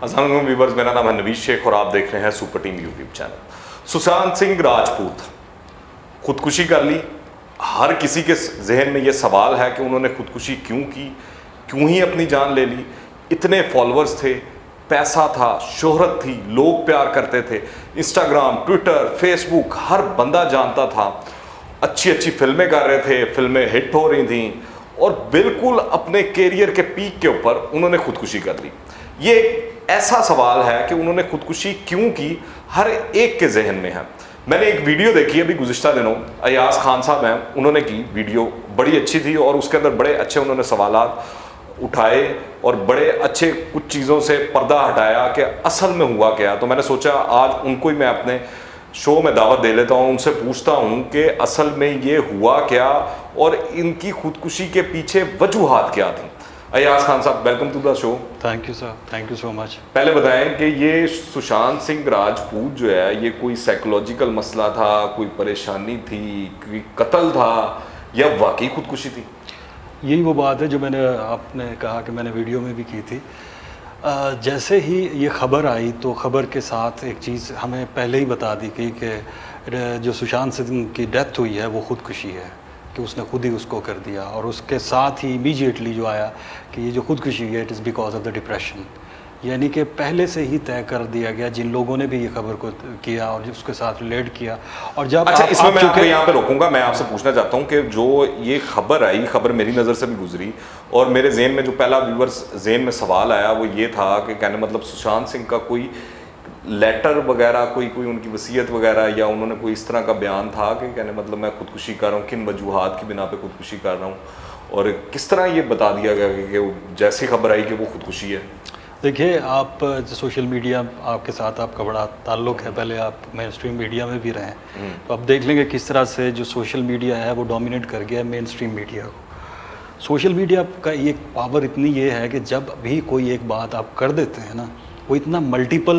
अस्सलाम वालेकुम व्यूअर्स, मेरा नाम है नवीद शेख और आप देख रहे हैं super team YouTube channel. Sushant Singh Rajput खुदकुशी कर ली। हर किसी के जहन में ये सवाल है कि उन्होंने खुदकुशी क्यों की, क्यों ही अपनी जान ले ली। इतने फॉलोअर्स थे, पैसा था, शोहरत थी, लोग प्यार करते थे, इंस्टाग्राम, ट्विटर, फेसबुक हर बंदा जानता था। अच्छी अच्छी फिल्में कर रहे थे, फिल्में हिट हो रही थी और बिल्कुल अपने कैरियर के पीक के ऊपर उन्होंने खुदकुशी कर ली। ये ऐसा सवाल है कि उन्होंने खुदकुशी क्यों की, हर एक के जहन में है। मैंने एक वीडियो देखी अभी गुज़िश्ता दिनों, अयाज खान साहब हैं, उन्होंने की वीडियो, बड़ी अच्छी थी और उसके अंदर बड़े अच्छे उन्होंने सवालात उठाए और बड़े अच्छे कुछ चीज़ों से पर्दा हटाया कि असल में हुआ क्या। तो मैंने सोचा आज उनको ही मैं अपने शो में दावत दे लेता हूँ, उनसे पूछता हूँ कि असल में ये हुआ क्या और इनकी खुदकुशी के पीछे वजूहात क्या थी। अयाज खान साहब, welcome to the show. Thank you sir, thank you so much. पहले बताएं कि ये सुशांत सिंह राजपूत जो है, ये कोई साइकोलॉजिकल मसला था, कोई परेशानी थी, कोई कत्ल था या वाकई खुदकुशी थी? यही वो बात है जो मैंने आपने कहा कि मैंने वीडियो में भी की थी। जैसे ही ये खबर आई तो खबर के साथ एक चीज़ हमें पहले ही बता दी गई कि जो सुशांत सिंह की डेथ हुई है वो खुदकुशी है, कि उसने खुद ही उसको कर दिया। और उसके साथ ही इमीडिएटली जो आया कि ये जो खुदकुशी है it is because of the depression, यानी कि पहले से ही तय कर दिया गया जिन लोगों ने भी ये खबर को किया और उसके साथ रिलेट किया। और जब अच्छा, इसमें मैं आपको यहाँ पे रोकूंगा। मैं आपसे पूछना चाहता हूँ कि जो ये खबर आई, खबर मेरी नज़र से भी गुजरी और मेरे जहन में जो पहला व्यूवर्स जहन में सवाल आया वो ये था कि कहने मतलब सुशांत सिंह का कोई लेटर वगैरह, कोई उनकी वसीयत वगैरह या उन्होंने कोई इस तरह का बयान था कि कहने मतलब मैं खुदकुशी कर रहा हूँ, किन वजूहात की बिना पे खुदकुशी कर रहा हूँ, और किस तरह ये बता दिया गया कि जैसी खबर आई कि वो खुदकुशी है? देखिए, आप सोशल मीडिया आपके साथ आपका बड़ा ताल्लुक है, पहले आप मेन स्ट्रीम मीडिया में भी रहे हैं, तो आप देख लेंगे किस तरह से जो सोशल मीडिया है वो डोमिनेट कर गया है मेन स्ट्रीम मीडिया को। सोशल मीडिया का एक पावर इतनी ये है कि जब भी कोई एक बात आप कर देते हैं ना, वो इतना मल्टीपल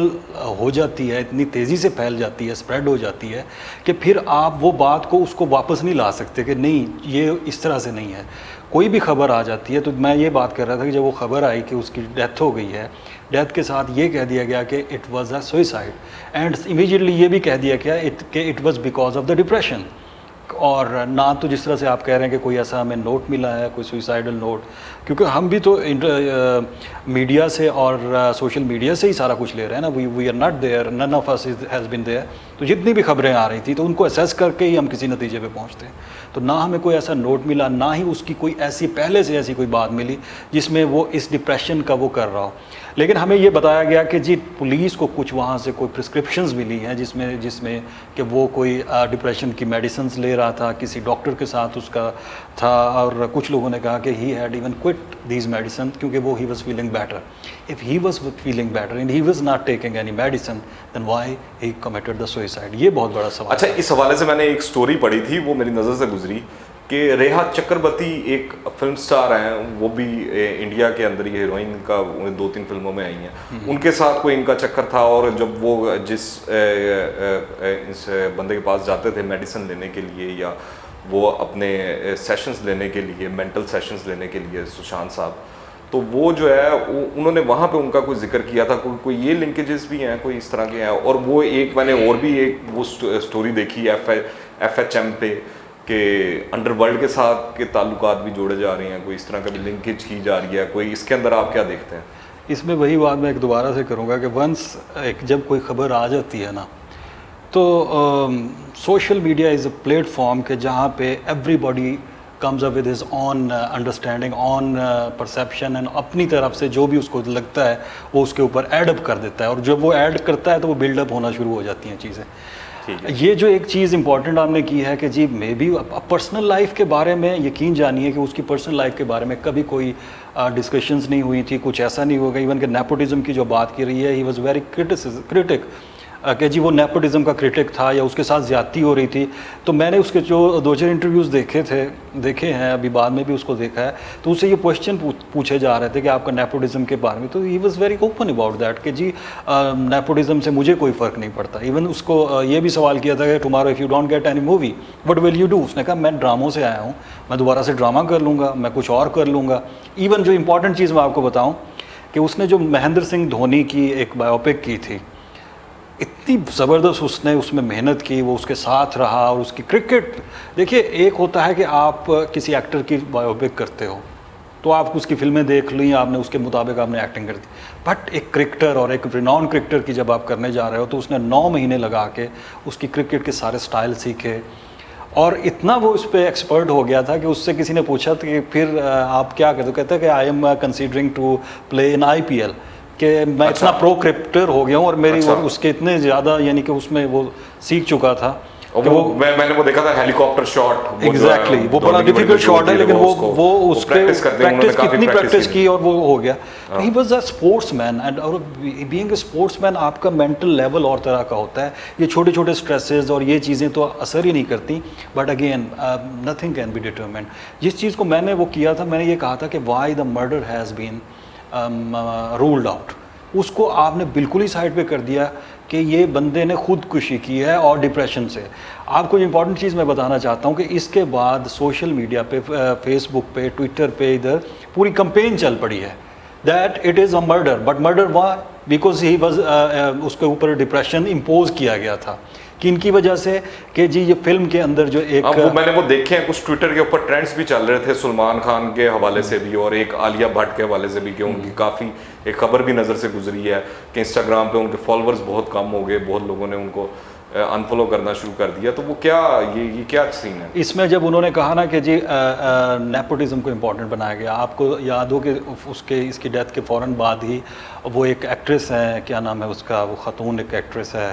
हो जाती है, इतनी तेज़ी से फैल जाती है, स्प्रेड हो जाती है कि फिर आप वो बात को उसको वापस नहीं ला सकते कि नहीं ये इस तरह से नहीं है। कोई भी खबर आ जाती है, तो मैं ये बात कर रहा था कि जब वो खबर आई कि उसकी डेथ हो गई है, डेथ के साथ ये कह दिया गया कि it was a suicide and immediately ये भी कह दिया गया कि it was because of the depression. और ना तो जिस तरह से आप कह रहे हैं कि कोई ऐसा हमें नोट मिला है, कोई सुसाइडल नोट, क्योंकि हम भी तो मीडिया से और सोशल मीडिया से ही सारा कुछ ले रहे हैं ना। We are not there, none of us has been there. तो जितनी भी खबरें आ रही थी तो उनको असेस करके ही हम किसी नतीजे पे पहुंचते हैं। तो ना हमें कोई ऐसा नोट मिला, ना ही उसकी कोई ऐसी पहले से ऐसी कोई बात मिली जिसमें वो इस डिप्रेशन का वो कर रहा हो। लेकिन हमें ये बताया गया कि जी पुलिस को कुछ वहाँ से कोई प्रिस्क्रिप्शंस मिली हैं जिसमें कि वो कोई डिप्रेशन की मेडिसिन्स ले रहा था, किसी डॉक्टर के साथ उसका था, और कुछ लोगों ने कहा कि he had even quit these medicine क्योंकि वो he was feeling better. If he was feeling better and he was not taking any medicine then why he committed the suicide. ये बहुत बड़ा सवाल। अच्छा, इस हवाले से मैंने एक स्टोरी पढ़ी थी, वो मेरी नज़र से गुजरी कि रेहा चक्रवर्ती एक फिल्म स्टार हैं, वो भी इंडिया के अंदर ही हीरोइन का 2-3 फिल्मों में आई हैं, उनके साथ कोई इनका चक्कर था। और जब वो जिस इस बंदे के पास जाते थे मेडिसिन लेने के लिए या वो अपने सेशंस लेने के लिए, मेंटल सेशंस लेने के लिए, सुशांत साहब, तो वो जो है उन्होंने वहाँ पे उनका कोई जिक्र किया था, कोई ये लिंकेजेस भी हैं, कोई इस तरह के हैं। और वो एक मैंने और भी एक वो स्टोरी देखी FHM पे कि अंडरवर्ल्ड के साथ के ताल्लुकात भी जोड़े जा रहे हैं, कोई इस तरह का भी लिंकेज की जा रही है कोई, इसके अंदर आप क्या देखते हैं? इसमें वही बात मैं एक दोबारा से करूँगा कि वंस जब कोई खबर आ जाती है ना, तो social media is a platform के जहाँ पे everybody comes up with his on understanding, on perception, and अपनी तरफ से जो भी उसको लगता है वो उसके ऊपर एडअप कर देता है। और जब वो ऐड करता है तो वो बिल्डअप होना शुरू हो जाती हैं चीज़ें। ये जो एक चीज़ इंपॉर्टेंट आपने की है कि जी मे बी पर्सनल लाइफ के बारे में यकीन जानिए कि उसकी पर्सनल लाइफ के बारे में कभी कोई डिस्कशंस नहीं हुई थी, कुछ ऐसा नहीं होगा। इवन कि नेपोटिज्म की जो बात की रही है, ही वाज वेरी क्रिटिक कि जी वो नेपोटिज्म का क्रिटिक था या उसके साथ ज़्यादती हो रही थी। तो मैंने उसके जो 2-4 इंटरव्यूज़ देखे हैं, अभी बाद में भी उसको देखा है, तो उससे ये क्वेश्चन पूछे जा रहे थे कि आपका नेपोटिज्म के बारे में, तो he was very open about that कि जी नेपोटिज्म से मुझे कोई फ़र्क नहीं पड़ता। इवन उसको ये भी सवाल किया था कि tomorrow if you don't get any movie what will you do. उसने कहा मैं ड्रामों से आया हूँ, मैं दोबारा से ड्रामा कर लूँगा, मैं कुछ और कर लूँगा। इवन जो इंपॉर्टेंट चीज़ मैं आपको बताऊँ कि उसने जो महेंद्र सिंह धोनी की एक बायोपिक की थी, इतनी ज़बरदस्त उसने उसमें मेहनत की, वो उसके साथ रहा और उसकी क्रिकेट। देखिए, एक होता है कि आप किसी एक्टर की बायोपिक करते हो तो आप उसकी फिल्में देख ली, आपने उसके मुताबिक आपने एक्टिंग कर दी, बट एक क्रिकेटर और एक रिनाउंड क्रिकेटर की जब आप करने जा रहे हो तो उसने 9 महीने लगा के उसकी क्रिकेट के सारे स्टाइल सीखे और इतना वो उस पर एक्सपर्ट हो गया था कि उससे किसी ने पूछा था कि फिर आप क्या करते हो, कहते हैं कि I am considering to play in IPL, कि मैं अच्छा। इतना प्रो क्रिकेटर हो गया हूँ और मेरी अच्छा। और उसके इतने ज़्यादा यानी कि उसमें वो सीख चुका था। और मैंने वो देखा था हेलीकॉप्टर शॉट। एग्जैक्टली, वो बड़ा डिफिकल्ट शॉट है, लेकिन वो उसके प्रैक्टिस कितनी प्रैक्टिस की और वो हो गया। ही वाज अ स्पोर्ट्समैन, एंड और बीइंग अ स्पोर्ट्समैन आपका मेंटल लेवल और तरह का होता है। ये छोटे छोटे स्ट्रेसेस और ये चीज़ें तो असर ही नहीं करती, but again nothing can be determined. जिस चीज़ को मैंने वो किया था, मैंने ये कहा था कि why the murder has been ruled out, उसको आपने बिल्कुल ही साइड पे कर दिया कि ये बंदे ने खुदकुशी की है और डिप्रेशन से। आपको इंपॉर्टेंट चीज़ मैं बताना चाहता हूँ कि इसके बाद सोशल मीडिया पे, फेसबुक पे, ट्विटर पे, इधर पूरी कंपेन चल पड़ी है that it is a murder, but murder why, because he was, उसके ऊपर डिप्रेशन इम्पोज किया गया था। किनकी वजह से? कि जी ये फिल्म के अंदर जो एक वो मैंने वो देखे हैं, कुछ ट्विटर के ऊपर ट्रेंड्स भी चल रहे थे सलमान खान के हवाले से भी और एक आलिया भट्ट के हवाले से भी, कि उनकी काफ़ी एक खबर भी नज़र से गुजरी है कि इंस्टाग्राम पे उनके फॉलोअर्स बहुत कम हो गए, बहुत लोगों ने उनको अनफॉलो करना शुरू कर दिया। तो वो क्या ये क्या सीन है इसमें? जब उन्होंने कहा ना कि जी नेपोटिज्म को इम्पोर्टेंट बनाया गया, आपको याद हो कि उसके इसकी डेथ के फ़ौरन बाद ही वो एक एक्ट्रेस है, क्या नाम है उसका, वो ख़ातून एक एक्ट्रेस है,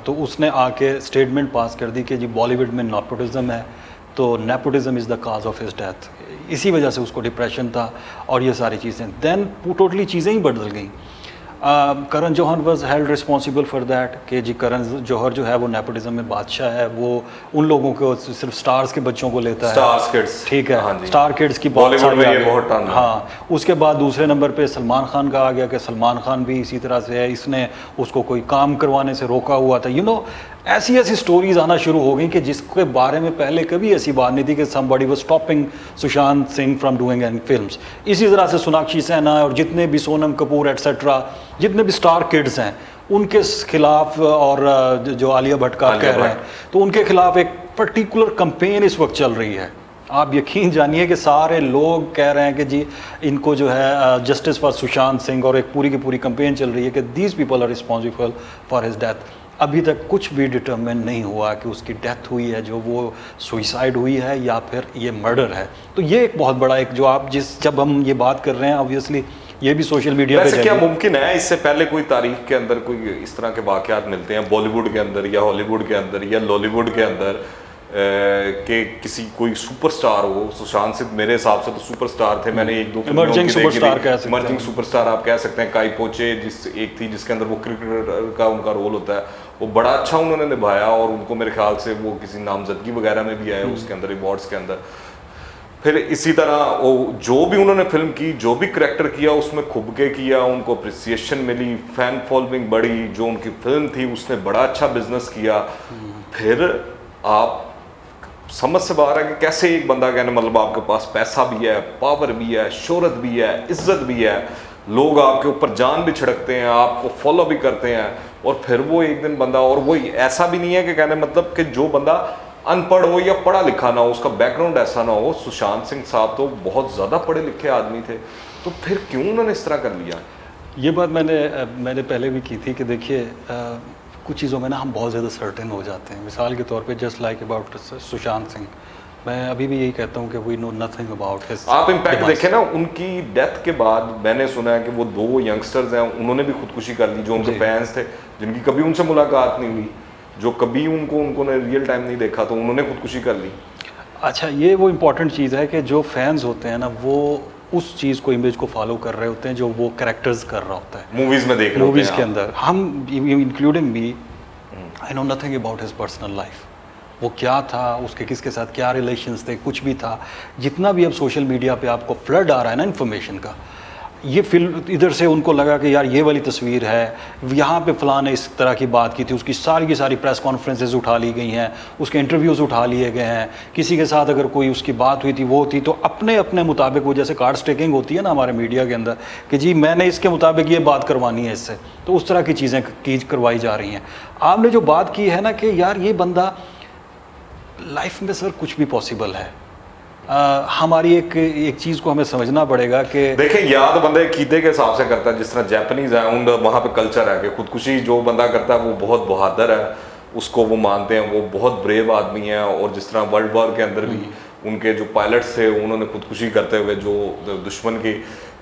तो उसने आके स्टेटमेंट पास कर दी कि जी बॉलीवुड में नेपोटिज्म है, तो nepotism is the cause of his death. इसी वजह से उसको डिप्रेशन था और ये सारी चीज़ें, देन टोटली चीज़ें ही बदल गई। Karan Johar was held responsible for that कि जी करण जौहर जो है वो नेपोटिज्म में बादशाह है, वो उन लोगों को सिर्फ स्टार्स के बच्चों को लेता है, स्टार्स किड्स, ठीक है, हाँ स्टार किड्स की बॉलीवुड में ये बहुत टर्न है। हाँ, उसके बाद दूसरे नंबर पे सलमान खान का आ गया कि सलमान खान भी इसी तरह से है, इसने उसको कोई काम करवाने से रोका हुआ था। यू नो, ऐसी ऐसी स्टोरीज आना शुरू हो गई कि जिसके बारे में पहले कभी ऐसी बात नहीं थी कि somebody was stopping Sushant Singh from doing any films. इसी तरह से सोनाक्षी सिन्हा और जितने भी सोनम कपूर एटसेट्रा, जितने भी स्टार किड्स हैं, उनके खिलाफ, और जो आलिया भट्ट का कह रहे हैं, तो उनके खिलाफ एक पर्टिकुलर कंपेन इस वक्त चल रही है। आप यकीन जानिए कि सारे लोग कह रहे हैं कि जी इनको जो है जस्टिस फॉर सुशांत सिंह, और एक पूरी की पूरी कंपेन चल रही है कि these people are responsible for his death. अभी तक कुछ भी डिटरमिन नहीं हुआ कि उसकी डेथ हुई है, जो वो सुइसाइड हुई है या फिर ये मर्डर है। तो ये एक बहुत बड़ा एक जो आप जब हम ये बात कर रहे हैं, ऑब्वियसली ये भी सोशल मीडिया पे क्या मुमकिन है इससे पहले कोई तारीख के अंदर कोई इस तरह के वाकयात मिलते हैं बॉलीवुड के अंदर या हॉलीवुड के अंदर या लॉलीवुड के अंदर, कि किसी कोई सुपरस्टार हो? सुशांत सिंह मेरे हिसाब से तो सुपरस्टार थे, मैंने एक दो इमर्जिंग सुपरस्टार कह सकते हैं, इमर्जिंग सुपरस्टार आप कह सकते हैं। काई पोचे जिस एक थी जिसके अंदर वो क्रिकेटर का उनका रोल होता है, वो बड़ा अच्छा उन्होंने निभाया और उनको मेरे ख्याल से वो किसी नामजदगी वगैरह में भी आया उसके अंदर, अवार्ड्स के अंदर। फिर इसी तरह वो जो भी उन्होंने फिल्म की, जो भी करैक्टर किया उसमें खुब के किया, उनको अप्रिसिएशन मिली, फैन फॉलोइंग बढ़ी, जो उनकी फिल्म थी उसने बड़ा अच्छा बिजनेस किया। फिर आप समझ से बाहर है कि कैसे एक बंदा कहने, मतलब आपके पास पैसा भी है, पावर भी है, शोहरत भी है, इज्जत भी है, लोग आपके ऊपर जान भी छिड़कते हैं, आपको फॉलो भी करते हैं, और फिर वो एक दिन बंदा, और वो ऐसा भी नहीं है कि कहने मतलब कि जो बंदा अनपढ़ हो या पढ़ा लिखा ना हो, उसका बैकग्राउंड ऐसा ना हो। सुशांत सिंह साहब तो बहुत ज़्यादा पढ़े लिखे आदमी थे, तो फिर क्यों उन्होंने इस तरह कर लिया? ये बात मैंने पहले भी की थी कि देखिए कुछ चीज़ों में ना हम बहुत ज़्यादा सर्टेन हो जाते हैं। मिसाल के तौर पे just like about Sushant Singh, मैं अभी भी यही कहता हूँ कि we know nothing about his. आप इम्पैक्ट देखें ना, उनकी डेथ के बाद मैंने सुना है कि वो 2 यंगस्टर्स हैं, उन्होंने भी खुदकुशी कर ली, जो उनके फैंस थे, जिनकी कभी उनसे मुलाकात नहीं हुई, जो कभी उनको ने रियल टाइम नहीं देखा, तो उन्होंने खुदकुशी कर ली। अच्छा, ये वो इम्पॉर्टेंट चीज़ है कि जो फैंस होते हैं ना, वो उस चीज़ को, इमेज को फॉलो कर रहे होते हैं जो वो कैरेक्टर्स कर रहा होता है मूवीज़ में देख रहे होते हैं। मूवीज़ के अंदर हम, including me, I know nothing about his personal life. वो क्या था, उसके किसके साथ क्या रिलेशंस थे, कुछ भी था। जितना भी अब सोशल मीडिया पे आपको फ्लड आ रहा है ना इन्फॉर्मेशन का, ये फिल्म इधर से उनको लगा कि यार ये वाली तस्वीर है, यहाँ पे फ़लाँ ने इस तरह की बात की थी, उसकी सारी की सारी प्रेस कॉन्फ्रेंसेज उठा ली गई हैं, उसके इंटरव्यूज़ उठा लिए गए हैं, किसी के साथ अगर कोई उसकी बात हुई थी वो थी, तो अपने अपने मुताबिक वो जैसे कार्ड स्टेकिंग होती है ना हमारे मीडिया के अंदर कि जी मैंने इसके मुताबिक ये बात करवानी है इससे, तो उस तरह की चीज़ें करवाई जा रही हैं। आपने जो बात की है ना कि यार ये बंदा लाइफ में सर कुछ भी पॉसिबल है। हमारी एक चीज़ को हमें समझना पड़ेगा कि देखें, याद बंदे कीदे के हिसाब से करता है। जिस तरह जापानीज है उन वहाँ पे कल्चर है कि खुदकुशी जो बंदा करता है वो बहुत बहादुर है, उसको वो मानते हैं, वो बहुत ब्रेव आदमी है। और जिस तरह वर्ल्ड वॉर के अंदर भी उनके जो पायलट्स थे उन्होंने खुदकुशी करते हुए जो दुश्मन के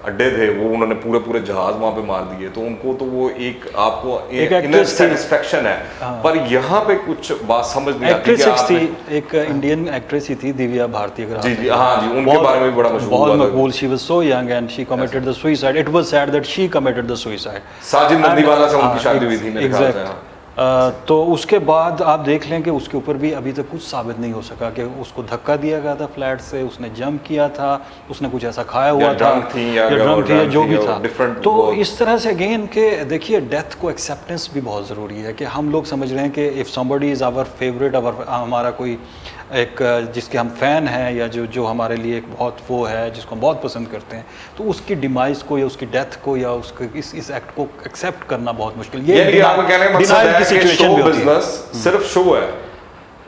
अड्डे थे वो उन्होंने पूरे पूरे जहाज वहाँ पे मार दिए, तो उनको तो वो एक आपको इनर सेटिस्फेक्शन है। पर यहाँ पे कुछ बात समझ नहीं आती कि थी एक इंडियन एक्ट्रेस ही थी दिव्या भारती, अगर जी हाँ जी, उनके बारे में भी बड़ा मशहूर बहुत मकबूल। She was so young and she committed the suicide. It was sad that she committed the suicide. Sajid Nadiadwala से उनकी शादी हुई थी मेरे ख्याल से। तो उसके बाद आप देख लें कि उसके ऊपर भी अभी तक कुछ साबित नहीं हो सका कि उसको धक्का दिया गया था फ्लैट से, उसने जंप किया था, उसने कुछ ऐसा खाया हुआ था या ड्रंक थी या जो भी था। तो इस तरह से अगेन के देखिए डेथ को एक्सेप्टेंस भी बहुत ज़रूरी है कि हम लोग समझ रहे हैं कि if somebody is our favourite, हमारा कोई एक जिसके हम फ़ैन हैं या जो हमारे लिए एक बहुत वो है जिसको हम बहुत पसंद करते हैं, तो उसकी डिमाइस को या उसकी डेथ को या उसके इस एक्ट को एक्सेप्ट करना बहुत मुश्किल। सिर्फ शो है,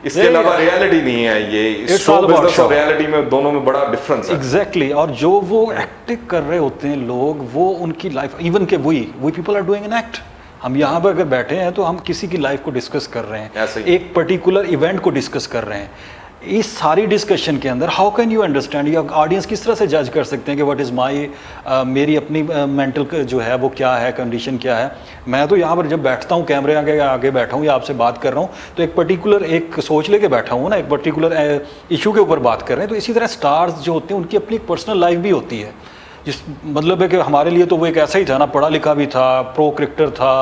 इसके अलावा रियलिटी नहीं है। ये शो बिजनेस और रियलिटी में दोनों में बड़ा डिफरेंस है। एग्जैक्टली। और जो वो एक्टिंग कर रहे होते हैं लोग, वो उनकी लाइफ इवन के वही people are doing an act. हम यहाँ पर अगर बैठे हैं तो हम किसी की लाइफ को डिस्कस कर रहे हैं, एक पर्टिकुलर इवेंट को डिस्कस कर रहे हैं। इस सारी डिस्कशन के अंदर हाउ कैन यू अंडरस्टैंड, या ऑडियंस किस तरह से जज कर सकते हैं कि व्हाट इज़ माई मेरी अपनी मेंटल जो है वो क्या है, कंडीशन क्या है। मैं तो यहाँ पर जब बैठता हूँ कैमरे आगे बैठा हूँ या आपसे बात कर रहा हूँ तो एक पर्टिकुलर एक सोच लेके बैठा हूँ ना, एक पर्टिकुलर इशू के ऊपर बात कर रहे हैं। तो इसी तरह स्टार्स जो होते हैं उनकी अपनी एक पर्सनल लाइफ भी होती है, जिस मतलब है कि हमारे लिए तो वो एक ऐसा ही था ना, पढ़ा लिखा भी था, प्रो क्रिकेटर था,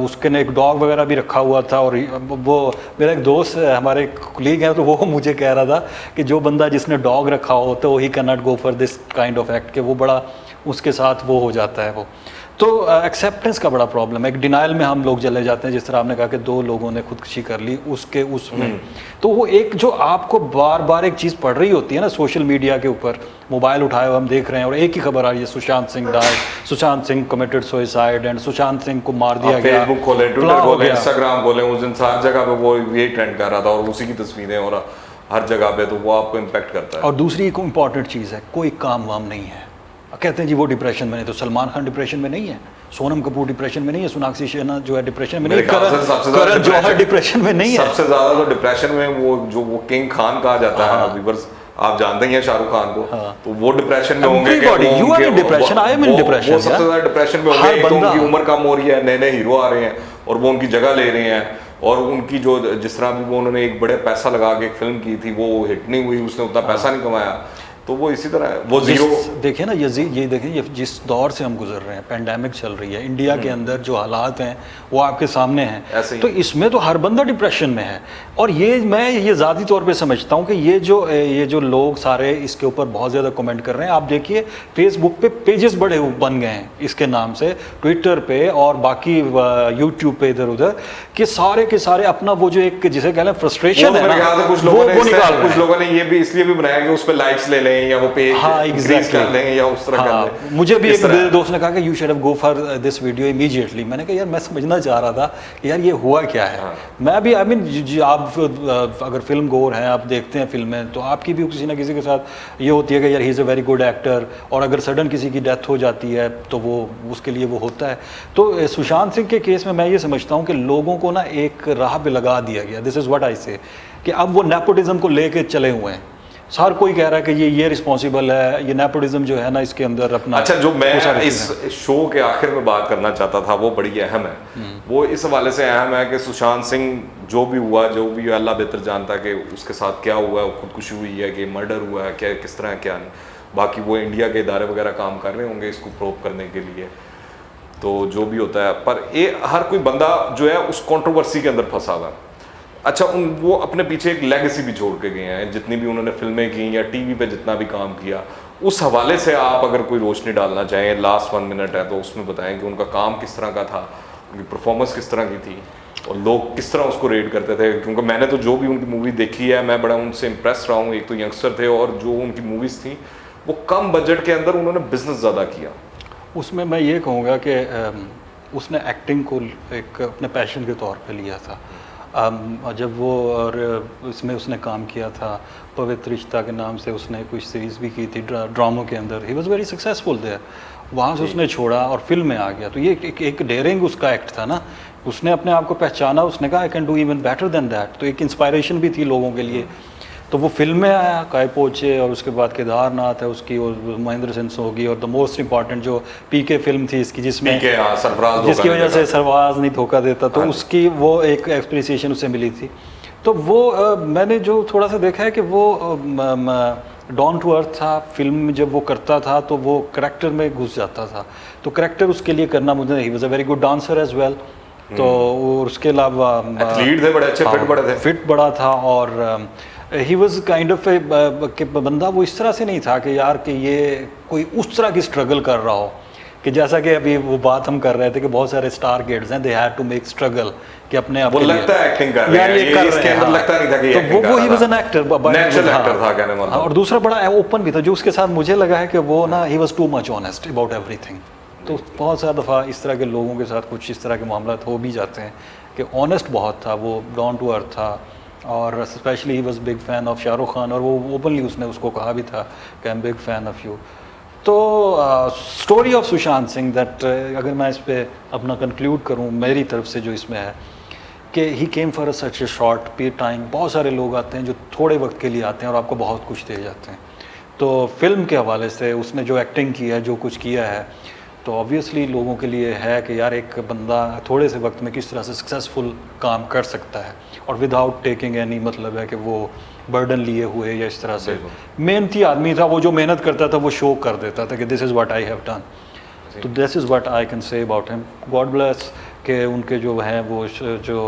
उसके ने एक डॉग वगैरह भी रखा हुआ था। और वो मेरा एक दोस्त हमारे कुलीग हैं तो वो मुझे कह रहा था कि जो बंदा जिसने डॉग रखा हो तो he can not go for this kind of act, कि वो बड़ा उसके साथ वो हो जाता है वो। तो एक्सेप्टेंस का बड़ा प्रॉब्लम है, एक डिनाइल में हम लोग चले जाते हैं। जिस तरह आपने कहा कि 2 लोगों ने खुदकुशी कर ली उसमें तो वो एक जो आपको बार बार एक चीज़ पढ़ रही होती है ना सोशल मीडिया के ऊपर, मोबाइल उठाए हुए हम देख रहे हैं और एक ही खबर आ रही है, Sushant Singh died, Sushant Singh committed suicide and Sushant Singh को मार दिया गया। फेसबुक खोले, ट्विटर खोले, इंस्टाग्राम खोले, उस दिन हर जगह पे वो यही ट्रेंड कर रहा था और उसी की तस्वीरें और हर जगह पे, तो वो आपको इम्पेक्ट करता है। और दूसरी एक इम्पॉर्टेंट चीज़ है, कोई काम वाम नहीं है। कहते हैं जी वो डिप्रेशन में नहीं, तो सलमान खान डिप्रेशन में नहीं है, सोनम कपूर डिप्रेशन में नहीं है, सोनाक्षी सिन्हा जो है डिप्रेशन में नहीं है, करण जौहर डिप्रेशन में नहीं है। सबसे ज्यादा तो डिप्रेशन में वो किंग खान कहा जाता है, व्यूअर्स आप जानते ही हैं शाहरुख खान को, तो वो डिप्रेशन में होंगे। You are in depression, I am in depression. वो सबसे ज्यादा डिप्रेशन में होंगे। तो उनकी उम्र कम हो रही है, नए नए हीरो आ रहे हैं और वो उनकी जगह ले रहे हैं। और उनकी जो जिस तरह भी वो उन्होंने एक बड़े पैसा लगा के एक फिल्म की थी, वो हिट नहीं हुई, उसने उतना पैसा नहीं कमाया, तो वो इसी तरह वो जीरो। देखिए ना ये देखें, ये जिस दौर से हम गुजर रहे हैं, पैंडेमिक चल रही है इंडिया के अंदर, जो हालात हैं वो आपके सामने हैं, तो इसमें तो हर बंदा डिप्रेशन में है। और मैं ये ज़ाती तौर पे समझता हूँ कि ये जो लोग सारे इसके ऊपर बहुत ज़्यादा कमेंट कर रहे हैं। आप देखिए फेसबुक पे पेजेस बड़े बन गए हैं इसके नाम से, ट्विटर पे और बाकी यूट्यूब पे इधर उधर के सारे अपना वो जो एक जिसे कह लें फ्रस्ट्रेशन है ना, कुछ लोगों ने ये भी इसलिए भी बनाया कि उस पर लाइक्स ले लें या वो पेज इंक्रीज कर लें या उस तरह कर लें। मुझे भी एक मेरे दोस्त ने कहा कि you should have go for this video immediately. मैंने कहा यार मैं समझना चाह रहा था कि यार ये हुआ क्या है। मैं भी आई मीन आप अगर फिल्म गोर हैं, आप देखते हैं फिल्में, तो आपकी भी किसी ना किसी के साथ ये होती है कि यार he is a very good actor, और अगर सडन किसी की डेथ हो जाती है तो वो उसके लिए वो होता है। तो सुशांत सिंह के केस में मैं ये समझता हूँ कि लोगों को ना एक राह पे लगा दिया गया, दिस इज़ व्हाट आई से, कि अब वो नेपोटिज्म को लेके चले हुए हैं। हर कोई कह रहा है कि ये रिस्पॉन्सिबल है, ये नेपोटिज्म जो है ना इसके अंदर अपना। अच्छा, जो मैं इस शो के आखिर में बात करना चाहता था वो बड़ी अहम है। वो इस हवाले से अहम है कि सुशांत सिंह जो भी हुआ, जो भी अल्लाह बेहतर जानता है कि उसके साथ क्या हुआ है, खुदकुशी हुई है कि मर्डर हुआ है, क्या किस तरह क्या नहीं। बाकी वो इंडिया के इदारे वगैरह काम कर रहे होंगे इसको प्रूव करने के लिए, तो जो भी होता है। पर ये हर कोई बंदा जो है उस कंट्रोवर्सी के अंदर फंसा हुआ है। अच्छा, वो अपने पीछे एक लेगेसी भी छोड़ के गए हैं, जितनी भी उन्होंने फिल्में की या टीवी पे जितना भी काम किया, उस हवाले से आप अगर कोई रोशनी डालना चाहें, लास्ट 1 मिनट है तो उसमें बताएं कि उनका काम किस तरह का था, उनकी परफॉर्मेंस किस तरह की थी और लोग किस तरह उसको रेट करते थे। क्योंकि मैंने तो जो भी उनकी मूवी देखी है मैं बड़ा उनसे इम्प्रेस रहा हूँ। एक तो यंगस्टर थे और जो उनकी मूवीज़ थी वो कम बजट के अंदर उन्होंने बिजनेस ज़्यादा किया। उसमें मैं ये कहूँगा कि उसने एक्टिंग को एक अपने पैशन के तौर पे लिया था। जब वो और इसमें उसने काम किया था, पवित्र रिश्ता के नाम से उसने कुछ सीरीज़ भी की थी ड्रामों के अंदर, he was very successful there. वहाँ से उसने छोड़ा और फिल्म में आ गया, तो ये एक डेयरिंग उसका एक्ट था ना। उसने अपने आप को पहचाना, उसने कहा I can do even better than that, तो एक इंस्पायरेशन भी थी लोगों के लिए। तो वो फिल्म में आया, काय पोचे, और उसके बाद केदारनाथ है उसकी, और महेंद्र सिंह होगी, और द मोस्ट इम्पॉर्टेंट जो पीके फिल्म थी इसकी, जिसमें जिसकी वजह से सरफराज नहीं धोखा देता, तो उसकी वो एक एप्रिसिएशन उसे मिली थी। तो वो मैंने जो थोड़ा सा देखा है कि वो डाउन टू अर्थ था। फिल्म में जब वो करता था तो वो करैक्टर में घुस जाता था, तो करैक्टर उसके लिए करना मुझे, he was a very good dancer as well. तो और उसके अलावा एथलीट थे, बड़े अच्छे, फिट बड़ा था, और ही वॉज काइंड ऑफ ए बंदा वो इस तरह से नहीं था कि यार कि ये कोई उस तरह की स्ट्रगल कर रहा हो, कि जैसा कि अभी वो बात हम कर रहे थे कि बहुत सारे स्टार गेट्स हैं, they had to make struggle कि अपने आप वो लगता है एक्टिंग कर रहे हैं, ये इसके अंदर लगता नहीं था कि तो वो he was an actor, natural actor था कहने मतलब। और दूसरा बड़ा ओपन भी था, जो उसके साथ मुझे लगा है कि वो ना he was too much honest about everything. तो बहुत सारा दफ़ा इस तरह के लोगों के साथ कुछ इस तरह के मामला हो भी जाते हैं कि ऑनेस्ट बहुत था, वो डाउन टू अर्थ था, और specially he was big fan of Shahrukh Khan, और वो ओपनली उसने उसको कहा भी था कि I am big fan of you. तो story of Sushant Singh that, अगर मैं इस पर अपना कंक्लूड करूं मेरी तरफ से, जो इसमें है कि he came for such a short period time. बहुत सारे लोग आते हैं जो थोड़े वक्त के लिए आते हैं और आपको बहुत कुछ दे जाते हैं। तो फिल्म के हवाले से उसने जो एक्टिंग की है, जो कुछ किया है, तो ऑब्वियसली लोगों के लिए है कि यार एक बंदा थोड़े से वक्त में किस तरह से सक्सेसफुल काम कर सकता है, और विदाउट टेकिंग एनी, मतलब है कि वो बर्डन लिए हुए या इस तरह से। मेहनती आदमी था वो, जो मेहनत करता था वो शो कर देता था कि this is what I have done. तो this is what I can say about him. God bless के उनके जो हैं वो जो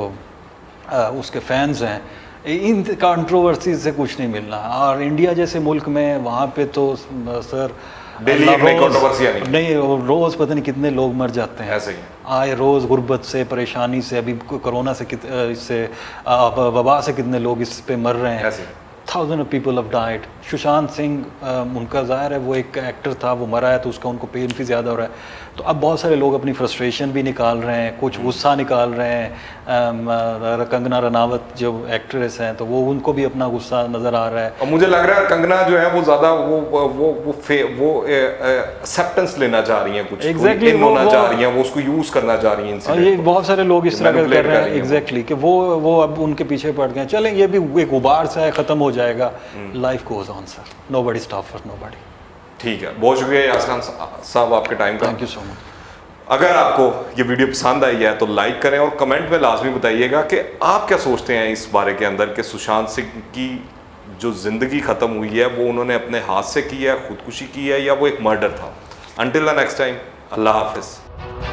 उसके फैंस हैं, इन कंट्रोवर्सी से कुछ नहीं मिलना। और इंडिया जैसे मुल्क में वहाँ पे तो सर नहीं, रोज पता नहीं कितने लोग मर जाते हैं ऐसे ही आए रोज, गुर्बत से, परेशानी से, अभी कोरोना से, इससे वबा से कितने लोग इस पे मर रहे हैं। 1000 of people have died। Sushant Singh उनका ज़ाहिर है वो एक एक्टर था, वो मरा है तो उसका उनको पेन भी ज़्यादा हो रहा है। तो अब बहुत सारे लोग अपनी फ्रस्ट्रेशन भी निकाल रहे हैं, कुछ गुस्सा निकाल रहे हैं। कंगना रनावत जो एक्ट्रेस हैं, तो वो उनको भी अपना गुस्सा नज़र आ रहा है। और मुझे लग रहा है कंगना जो है वो ज़्यादा वो एक्सेप्टेंस लेना चाह रही हैं, कुछ एग्जैक्टली होना चाह रही हैं, वो उसको यूज़ करना चाह रही हैं। और ये बहुत सारे लोग इस तरह कर रहे हैं एग्जैक्टली कि वो अब उनके पीछे पड़ गए। चलें, ये भी एक गुबार सा है, ख़त्म हो जाएगा। Life goes on sir, nobody stop for nobody. ठीक है, बहुत शुक्रिया यासिर खान साहब आपके टाइम का। Thank you so much. अगर आपको ये वीडियो पसंद आई है तो लाइक करें और कमेंट में लाजमी बताइएगा कि आप क्या सोचते हैं इस बारे के अंदर कि सुशांत सिंह की जो ज़िंदगी ख़त्म हुई है वो उन्होंने अपने हाथ से की है, खुदकुशी की है, या वो एक मर्डर था। अंटिल द नेक्स्ट टाइम, अल्लाह हाफिज़।